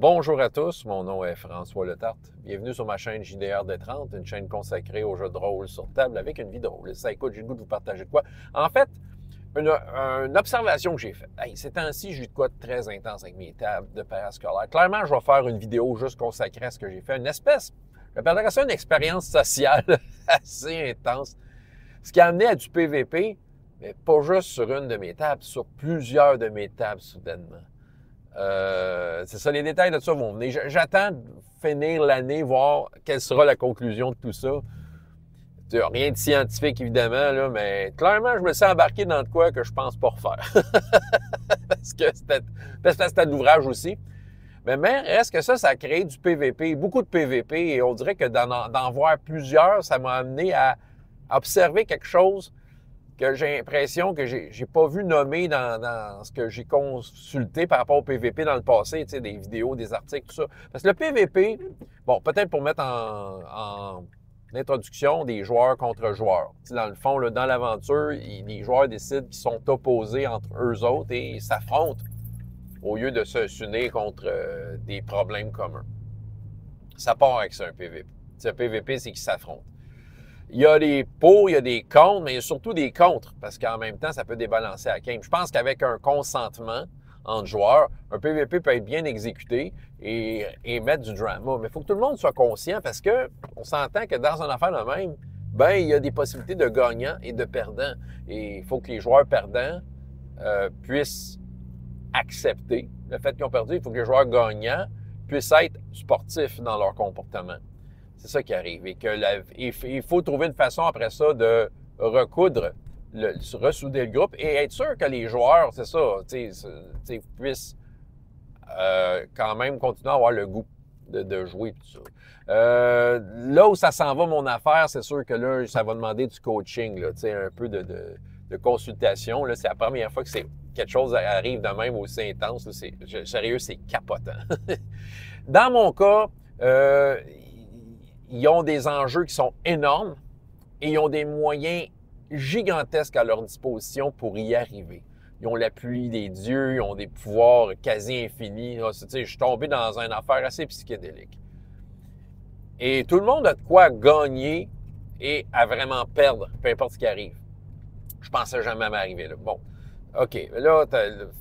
Bonjour à tous, mon nom est François Letarte. Bienvenue sur ma chaîne JDR D30, une chaîne consacrée aux jeux de rôle sur table avec une vie drôle. Ça écoute, j'ai le goût de vous partager de quoi. En fait, une observation que j'ai faite. Hey, ces temps-ci, j'ai eu de quoi de très intense avec mes tables de parascolaire. Clairement, je vais faire une vidéo juste consacrée à ce que j'ai fait. Une espèce, j'appellerais ça une expérience sociale assez intense. Ce qui a amené à du PVP, mais pas juste sur une de mes tables, sur plusieurs de mes tables soudainement. C'est ça, les détails de ça vont venir. J'attends de finir l'année, voir quelle sera la conclusion de tout ça. Rien de scientifique, évidemment, là, mais clairement, je me suis embarqué dans de quoi que je pense pas refaire. Parce que c'était de l'ouvrage aussi. Mais reste que ça a créé du PVP, beaucoup de PVP, et on dirait que d'en voir plusieurs, ça m'a amené à observer quelque chose que j'ai l'impression que j'ai pas vu nommer dans ce que j'ai consulté par rapport au PVP dans le passé, tu sais, des vidéos, des articles, tout ça. Parce que le PVP, bon, peut-être pour mettre en introduction des joueurs contre joueurs. Tu sais, dans le fond, là, dans l'aventure, les joueurs décident qu'ils sont opposés entre eux autres et s'affrontent au lieu de s'unir contre des problèmes communs. Ça part avec ça, un PVP. Un PVP, c'est qu'ils s'affrontent. Il y a des pour, il y a des contre, mais il y a surtout des contre, parce qu'en même temps, ça peut débalancer la game. Je pense qu'avec un consentement entre joueurs, un PVP peut être bien exécuté et mettre du drama. Mais il faut que tout le monde soit conscient, parce que on s'entend que dans une affaire de même, ben il y a des possibilités de gagnants et de perdants. Et il faut que les joueurs perdants puissent accepter le fait qu'ils ont perdu. Il faut que les joueurs gagnants puissent être sportifs dans leur comportement. C'est ça qui arrive. Et il faut trouver une façon après ça de recoudre, ressouder le groupe et être sûr que les joueurs, c'est ça, puissent quand même continuer à avoir le goût de jouer. Tout ça. Là où ça s'en va, mon affaire, c'est sûr que là, ça va demander du coaching, là, un peu de consultation. Là, c'est la première fois que quelque chose arrive de même aussi intense. Là, sérieux, c'est capotant. Dans mon cas, ils ont des enjeux qui sont énormes et ils ont des moyens gigantesques à leur disposition pour y arriver. Ils ont l'appui des dieux, ils ont des pouvoirs quasi infinis. Je suis tombé dans une affaire assez psychédélique. Et tout le monde a de quoi gagner et à vraiment perdre, peu importe ce qui arrive. Je pensais jamais m'arriver là. Bon, OK. Là,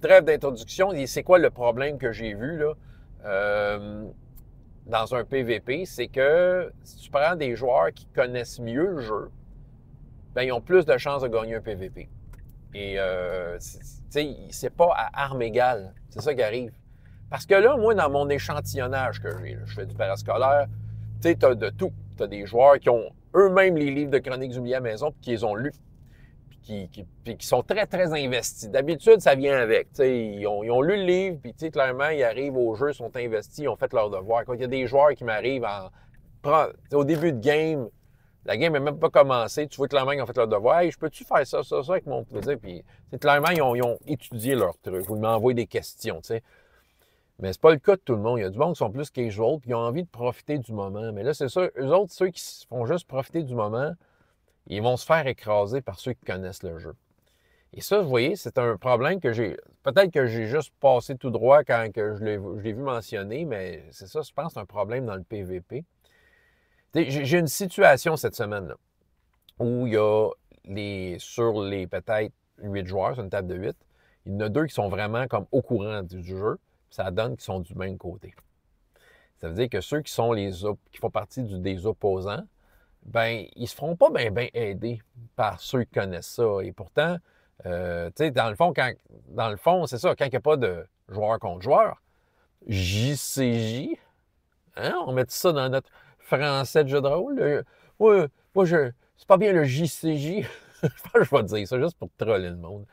trêve d'introduction. C'est quoi le problème que j'ai vu, là? Dans un PVP, c'est que si tu prends des joueurs qui connaissent mieux le jeu, ben ils ont plus de chances de gagner un PVP. Et c'est pas à armes égales. C'est ça qui arrive. Parce que là, moi, dans mon échantillonnage que j'ai, je fais du parascolaire, tu sais, tu as de tout. Tu as des joueurs qui ont eux-mêmes les livres de Chroniques oubliées à la maison puis qui les ont lus. Puis qui sont très, très investis. D'habitude, ça vient avec. Ils ont lu le livre, puis clairement, ils arrivent au jeu, ils sont investis, ils ont fait leur devoir. Quand il y a des joueurs qui m'arrivent au début de game, la game n'a même pas commencé, tu vois clairement qu'ils ont fait leur devoir. Hey, je peux-tu faire ça avec mon plaisir? Puis clairement, ils ont étudié leur truc. Ils m'envoient des questions, tu sais. Mais c'est pas le cas de tout le monde. Il y a du monde qui sont plus casual, puis ils ont envie de profiter du moment. Mais là, c'est ça, eux autres, ceux qui font juste profiter du moment, ils vont se faire écraser par ceux qui connaissent le jeu. Et ça, vous voyez, c'est un problème que peut-être que j'ai juste passé tout droit quand que je l'ai vu mentionner, mais c'est ça, je pense que c'est un problème dans le PVP. J'ai une situation cette semaine-là où il y a sur les peut-être 8 joueurs, sur une table de 8, il y en a 2 qui sont vraiment comme au courant du jeu, ça donne qu'ils sont du même côté. Ça veut dire que ceux qui sont qui font partie des opposants, ben ils se feront pas bien aider par ceux qui connaissent ça. Et pourtant, tu sais, dans le fond, c'est ça, quand il n'y a pas de joueur contre joueur, JCJ, hein, on met ça dans notre français de jeu de rôle. Moi, c'est pas bien le JCJ. Je pense que je vais dire ça juste pour troller le monde.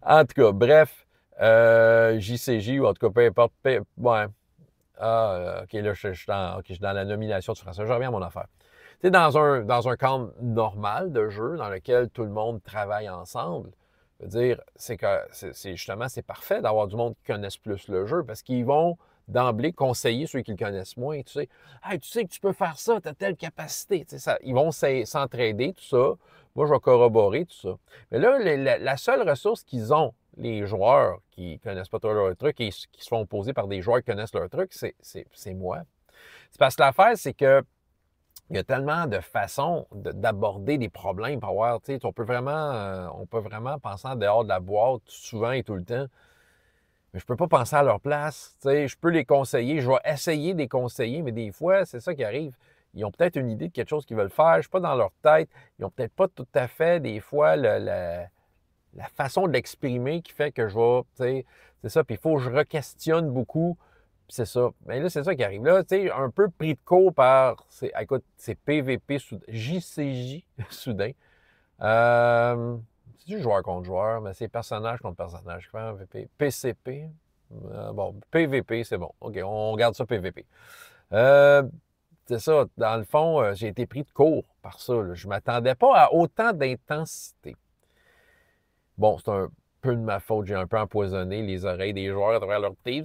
En tout cas, bref, JCJ, ou en tout cas, peu importe, ouais. OK, là, je suis dans la nomination du français. Je reviens à mon affaire. Tu sais, dans un cadre normal de jeu, dans lequel tout le monde travaille ensemble, je veux dire, c'est justement, c'est parfait d'avoir du monde qui connaisse plus le jeu, parce qu'ils vont d'emblée conseiller ceux qui le connaissent moins. Tu sais, hey, tu sais que tu peux faire ça, tu as telle capacité. Tu sais, ils vont s'entraider, tout ça. Moi, je vais corroborer tout ça. Mais là, la seule ressource qu'ils ont les joueurs qui connaissent pas trop leur truc et qui se font opposer par des joueurs qui connaissent leur truc, c'est moi. C'est parce que l'affaire, c'est que il y a tellement de façons d'aborder des problèmes pour avoir, tu sais, on peut vraiment penser en dehors de la boîte souvent et tout le temps. Mais je peux pas penser à leur place. Tu sais, je peux les conseiller, je vais essayer de les conseiller, mais des fois, c'est ça qui arrive. Ils ont peut-être une idée de quelque chose qu'ils veulent faire, je suis pas dans leur tête. Ils ont peut-être pas tout à fait, des fois, la façon de l'exprimer qui fait que je vais, tu sais, c'est ça. Puis il faut que je re-questionne beaucoup. Puis c'est ça. Mais là, c'est ça qui arrive. Là, tu sais, un peu pris de court par, écoute, c'est PVP, JCJ soudain. C'est du joueur contre joueur, mais c'est personnage contre personnage. PCP. Bon, PVP, c'est bon. OK, on garde ça PVP. C'est ça. Dans le fond, j'ai été pris de court par ça. Là. Je ne m'attendais pas à autant d'intensité. Bon, c'est un peu de ma faute. J'ai un peu empoisonné les oreilles des joueurs à travers leur teams.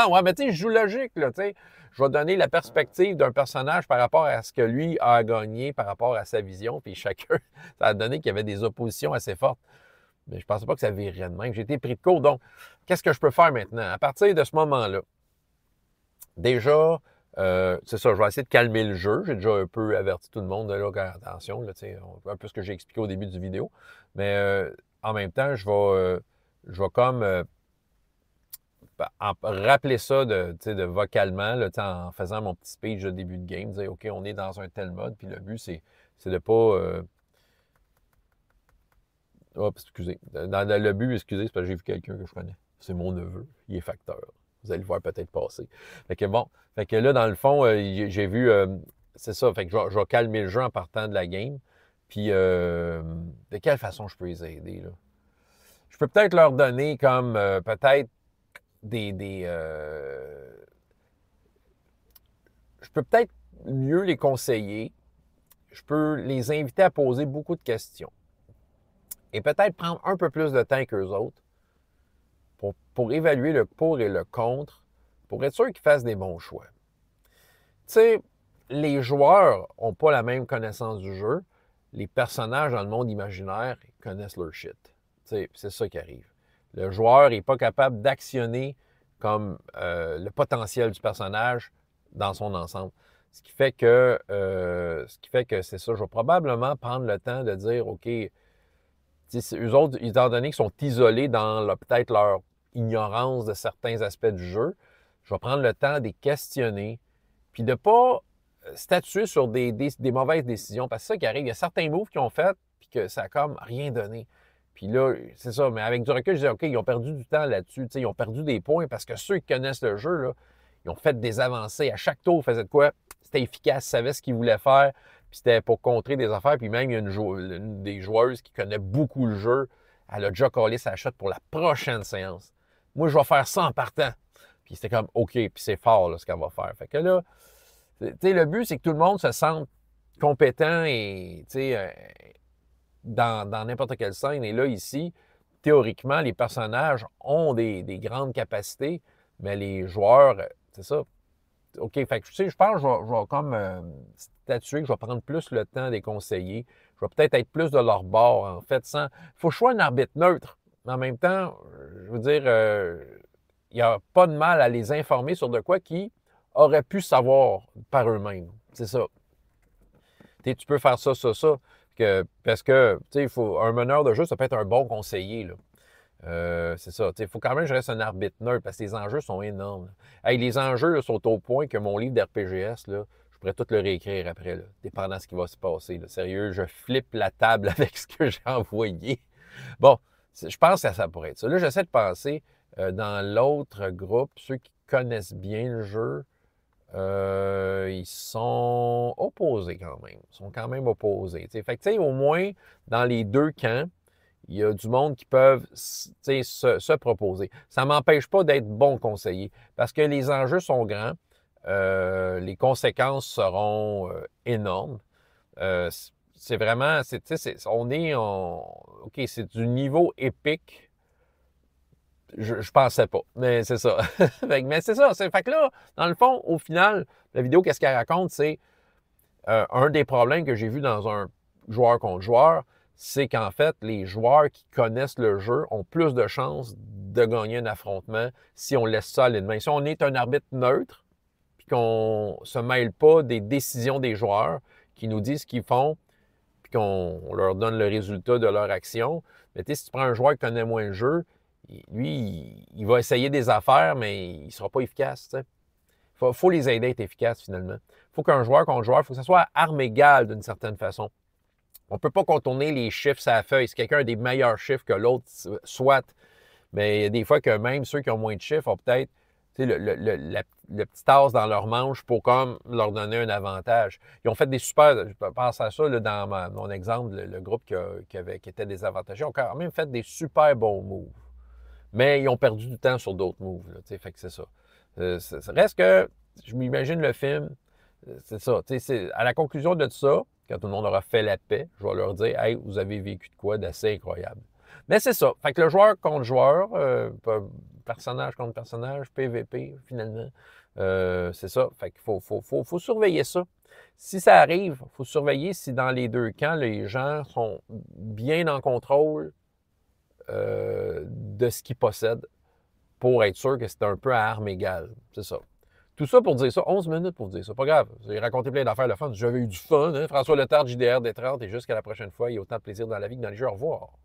Ouais, mais tu sais, je joue logique, là, tu sais. Je vais donner la perspective d'un personnage par rapport à ce que lui a gagné, par rapport à sa vision, puis chacun, ça a donné qu'il y avait des oppositions assez fortes. Mais je ne pensais pas que ça virerait de même. J'ai été pris de court. Donc, qu'est-ce que je peux faire maintenant? À partir de ce moment-là, déjà, c'est ça, je vais essayer de calmer le jeu. J'ai déjà un peu averti tout le monde, là, attention, là, un peu ce que j'ai expliqué au début du vidéo. Mais en même temps, je vais comme rappeler ça de vocalement, là, en faisant mon petit speech de début de game, dire OK, on est dans un tel mode, puis le but, c'est de pas. Excusez. Le but, excusez, c'est parce que j'ai vu quelqu'un que je connais. C'est mon neveu. Il est facteur. Vous allez le voir peut-être passer. Fait que bon. Fait que là, dans le fond, j'ai vu. C'est ça. Fait que je vais calmer le jeu en partant de la game. Puis, de quelle façon je peux les aider, là? Je peux peut-être leur donner comme peut-être je peux peut-être mieux les conseiller. Je peux les inviter à poser beaucoup de questions. Et peut-être prendre un peu plus de temps qu'eux autres pour évaluer le pour et le contre, pour être sûr qu'ils fassent des bons choix. Tu sais, les joueurs n'ont pas la même connaissance du jeu. Les personnages dans le monde imaginaire connaissent leur shit. Tu sais, c'est ça qui arrive. Le joueur n'est pas capable d'actionner comme le potentiel du personnage dans son ensemble. Ce qui fait que c'est ça. Je vais probablement prendre le temps de dire, OK, eux autres, étant donné qu'ils sont isolés dans peut-être leur ignorance de certains aspects du jeu, je vais prendre le temps de les questionner, puis de ne pas statuer sur des mauvaises décisions. Parce que c'est ça qui arrive. Il y a certains moves qu'ils ont fait, puis que ça n'a comme rien donné. Puis là, c'est ça. Mais avec du recul, je dis, OK, ils ont perdu du temps là-dessus. Ils ont perdu des points parce que ceux qui connaissent le jeu, là, ils ont fait des avancées. À chaque tour, ils faisaient de quoi? C'était efficace, ils savaient ce qu'ils voulaient faire. Puis c'était pour contrer des affaires. Puis même, il y a une des joueuses qui connaît beaucoup le jeu. Elle a déjà collé sa shot pour la prochaine séance. Moi, je vais faire ça en partant. Puis c'était comme, OK, puis c'est fort là, ce qu'elle va faire. Fait que là, tu sais, le but, c'est que tout le monde se sente compétent et, tu sais, dans n'importe quelle scène. Et là, ici, théoriquement, les personnages ont des grandes capacités, mais les joueurs, c'est ça. OK, fait que, tu sais, je pense que je vais comme statuer que je vais prendre plus le temps des conseillers. Je vais peut-être être plus de leur bord, en fait. Il faut que je sois un arbitre neutre. Mais en même temps, je veux dire, il n'y a pas de mal à les informer sur de quoi qui auraient pu savoir par eux-mêmes. C'est ça. Tu peux faire ça, ça, ça. Parce que, tu sais, un meneur de jeu, ça peut être un bon conseiller, là. C'est ça. Il faut quand même que je reste un arbitre neutre parce que les enjeux sont énormes. Hey, les enjeux là, sont au point que mon livre d'RPGS, là, je pourrais tout le réécrire après, là, dépendant de ce qui va se passer. Là. Sérieux, je flippe la table avec ce que j'ai envoyé. Bon, je pense que ça pourrait être ça. Là, j'essaie de penser dans l'autre groupe, ceux qui connaissent bien le jeu, ils sont opposés quand même. Ils sont quand même opposés. T'sais. Fait que, tu sais, au moins, dans les deux camps, il y a du monde qui peuvent se proposer. Ça ne m'empêche pas d'être bon conseiller parce que les enjeux sont grands, les conséquences seront énormes. C'est vraiment, OK, c'est du niveau épique. Je pensais pas, mais c'est ça. Mais c'est ça. Fait que là, dans le fond, au final, la vidéo, qu'est-ce qu'elle raconte, c'est un des problèmes que j'ai vu dans un joueur contre joueur, c'est qu'en fait, les joueurs qui connaissent le jeu ont plus de chances de gagner un affrontement si on laisse ça à main. Si on est un arbitre neutre, puis qu'on ne se mêle pas des décisions des joueurs, qui nous disent ce qu'ils font, puis qu'on leur donne le résultat de leur action, mais si tu prends un joueur qui connaît moins le jeu, lui, il va essayer des affaires, mais il ne sera pas efficace. Il faut les aider à être efficaces, finalement. Il faut qu'un joueur contre joueur, il faut que ce soit à armes égales d'une certaine façon. On ne peut pas contourner les chiffres sur la feuille. Si quelqu'un a des meilleurs chiffres que l'autre, soit. Mais il y a des fois que même ceux qui ont moins de chiffres ont peut-être le petit tasse dans leur manche pour comme leur donner un avantage. Ils ont fait des super, je pense à ça là, dans mon exemple, le groupe qui était désavantagé, ont quand même fait des super bons moves. Mais ils ont perdu du temps sur d'autres moves. Là, fait que c'est ça. Ça reste que, je m'imagine le film, c'est ça. À la conclusion de ça, quand tout le monde aura fait la paix, je vais leur dire « Hey, vous avez vécu de quoi d'assez incroyable. » Mais c'est ça. Fait que le joueur contre joueur, personnage contre personnage, PVP, finalement, c'est ça. Fait qu'il faut surveiller ça. Si ça arrive, il faut surveiller si dans les deux camps, les gens sont bien en contrôle de ce qu'ils possèdent pour être sûr que c'est un peu à armes égales. C'est ça. Tout ça pour dire ça, 11 minutes pour dire ça. Pas grave. J'ai raconté plein d'affaires, le fun. J'avais eu du fun. Hein? François Letard, JDR des 30, et jusqu'à la prochaine fois. Il y a autant de plaisir dans la vie que dans les jeux. Au revoir.